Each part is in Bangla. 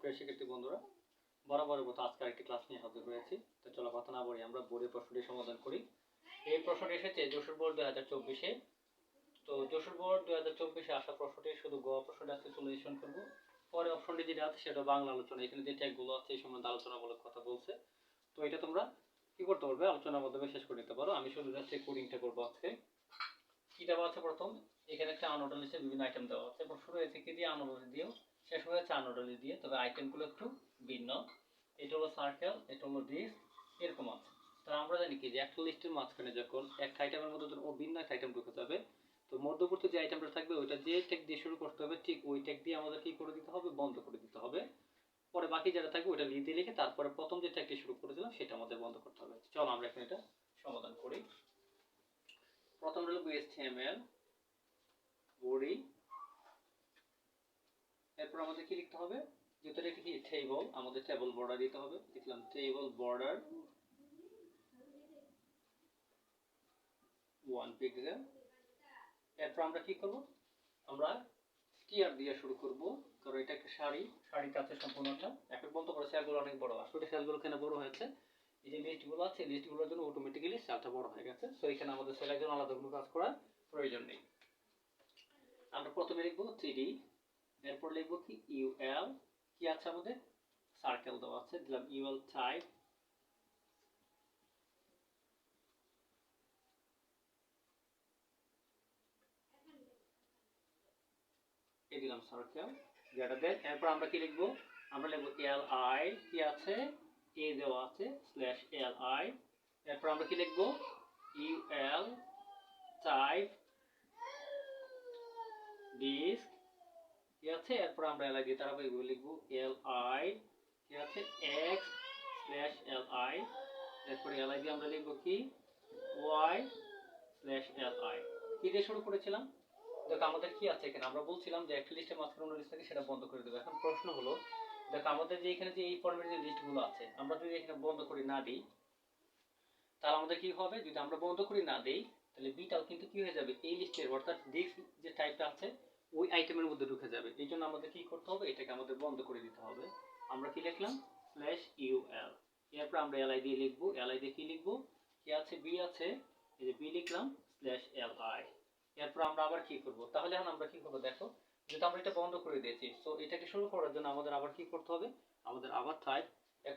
প্রিয় শিক্ষার্থী বন্ধুরা, বরাবরের মতো আজকে আরেকটি ক্লাস নিয়ে হাজির হয়েছি। তো চলো কথা না বলি আমরা বোর্ডের প্রশ্নটি সমাধান করি। এই প্রশ্নটি এসেছে যশোর বোর্ড 2024-এ। তো যশোর বোর্ড 2024-এ আসা প্রশ্নটি শুধু গ প্রশ্নটি আজকে সলিউশন করব। পরে অপশনটি যেটা আছে সেটা বাংলা আলোচনা, এখানে যে ট্যাগগুলো আছে এই সম্বন্ধে আলোচনামূলক কথা বলছে। তো এটা তোমরা কি করতে পারবে, আলোচনার মাধ্যমে শেষ করে নিতে পারো। আমি শুধু জাস্ট কোডিংটা করবো আজকে। কি দেওয়া আছে প্রথম, এখানে একটা আনঅর্ডার লিস্টে বিভিন্ন আইটেম দেওয়া আছে এবং শুরু হয়েছে কি দিয়ে, আনঅর্ডার দিয়েও শেষ হয়েছে আনঅর্ডার দিয়ে, তবে আইটেমগুলো একটু ভিন্ন। এটা হলো সার্কেল, এটা হলো ডিস্ক, এরকম আছে। তো আমরা জানি কি যে একটা লিস্টের মাঝখানে যখন একটা আইটেমের মধ্যে ও ভিন্ন একটা আইটেম ঢুকে যাবে, তো মধ্যবর্তী যে আইটেমটা থাকবে ওইটা যে ট্যাগ দিয়ে শুরু করতে হবে, ঠিক ওই ট্যাগ দিয়ে আমাদের কি করে দিতে হবে, বন্ধ করে দিতে হবে। পরে বাকি যেটা থাকবে ওইটা লিখে লিখে তারপরে প্রথম যে ট্যাগটি শুরু করেছিলাম সেটা আমাদের বন্ধ করতে হবে। চলো আমরা এখন এটা সমাধান করি। প্রথম হলো HTML বডি, এরপর আমাদের কি লিখতে হবে, যেহেতু এটা কি টেবল, আমাদের টেবল বর্ডার দিতে হবে। লিখলাম টেবল বর্ডার 1 পিক্সেল। এরপর আমরা কি করব, আমরা টিআর দিয়ে শুরু করব, কারণ এটা একটা শাড়িতে আছে সম্পূর্ণটা। এখন বলতে পারো সেলগুলো অনেক বড়, আসলে সেলগুলো কেন বড় হয়েছে, এই যে লিস্টগুলো আছে লিস্টগুলোর জন্য অটোমেটিক্যালি সেলটা বড় হয়ে গেছে। সো এখানে আমাদের সেলের জন্য আলাদা কোনো কাজ করার প্রয়োজন নেই। আমরা প্রথমে লিখব 3D, এরপর লিখব কি UL, কি আছে আমাদের সার্কেল দেওয়া আছে, দিলাম UL টাইপ, এই দিলাম সার্কেল গ্রেটার দেন। এরপর আমরা কি লিখব, আমরা লিখব LI, কি আছে এ দেওয়া আছে স্ল্যাশ LI। এরপর আমরা কি লিখব UL টাইপ ডিস্ক, কি আছে। এরপর আমরা LI দিয়ে তারপর এগুলো লিখব LI, কি আছে X স্ল্যাশ LI। এরপর LI দিয়ে আমরা লিখব কি Y স্ল্যাশ LI। কি দিয়ে শুরু করেছিলাম, দেখো আমাদের কি আছে এখানে, আমরা বলছিলাম যে একটা লিস্টের মাঝখানে অন্য লিস্ট থাকে সেটা বন্ধ করে দেবো। এখন প্রশ্ন হলো, দেখো আমাদের যে এখানে যে এই ফরম্যাটের যে লিস্টগুলো আছে, আমরা যদি এখানে বন্ধ করে না দিই তাহলে আমাদের কি হবে, যদি আমরা বন্ধ করে না দেই তাহলে বিটাও কিন্তু কি হয়ে যাবে, এই লিস্টের অর্থাৎ ডিস্ক যে টাইপটা আছে ওই আইটেমের মধ্যে ঢুকে যাবে। এই জন্য আমাদের কি করতে হবে, এটাকে আমাদের বন্ধ করে দিতে হবে। আমরা কি লিখলাম স্ল্যাশ UL, এরপর আমরা LI দিয়ে লিখবো, LI দিয়ে কি লিখবো, কি আছে বি আছে, এই যে বি লিখলাম স্ল্যাশ LI। এরপর আমরা আবার কি করব, তাহলে এখন আমরা কি করব, দেখো যেহেতু আমরা এটা বন্ধ করে দিয়েছি, সো এটাকে শুরু করার জন্য আমাদের আবার কি করতে হবে, আমাদের আবার টাইপ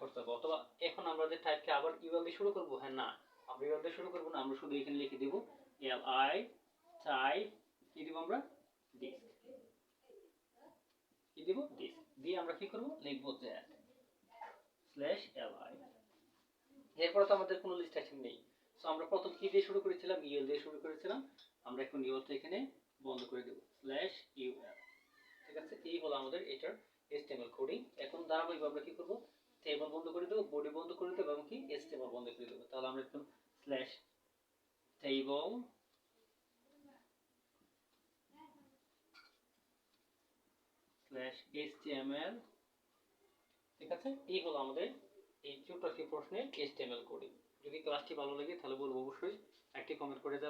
করতে হবে। অথবা এখন আমরা যে টাইপকে আবার ইউএল দিয়ে শুরু করব, হ্যাঁ না, আমরা ইউএল দিয়ে শুরু করব না, আমরা শুধু এখানে লিখে দেব LI টাইপ, কি দিব আমরা ডিস্ক, কি দিব ডিস্ক দিয়ে আমরা কি করব, লিখব জ্যাট স্ল্যাশ LI। এরপর তো আমাদের কোনো লিস্ট আইটেম নেই, সো আমরা প্রথম কি দিয়ে শুরু করেছিলাম, ইউএল দিয়ে শুরু করেছিলাম, আমরা এখন ইউএলটা এখানে বন্ধ করে দেব স্ল্যাশ UL। ঠিক আছে, এই হলো আমাদের এটার HTML কোডিং। এখন ধারাবাহিকভাবে আমরা কি করব, টেবল বন্ধ করে দেব, বডি বন্ধ করে দেব এবং কি HTML বন্ধ করে দেব। তাহলে আমরা একদম স্ল্যাশ টেবল স্ল্যাশ HTML। ঠিক আছে, এই হলো আমাদের এই ছোট্ট একটি প্রশ্নের HTML কোডিং। যদি ক্লাসটি ভালো লাগে তাহলে বলবো অবশ্যই একটি কমেন্ট করে যাবে।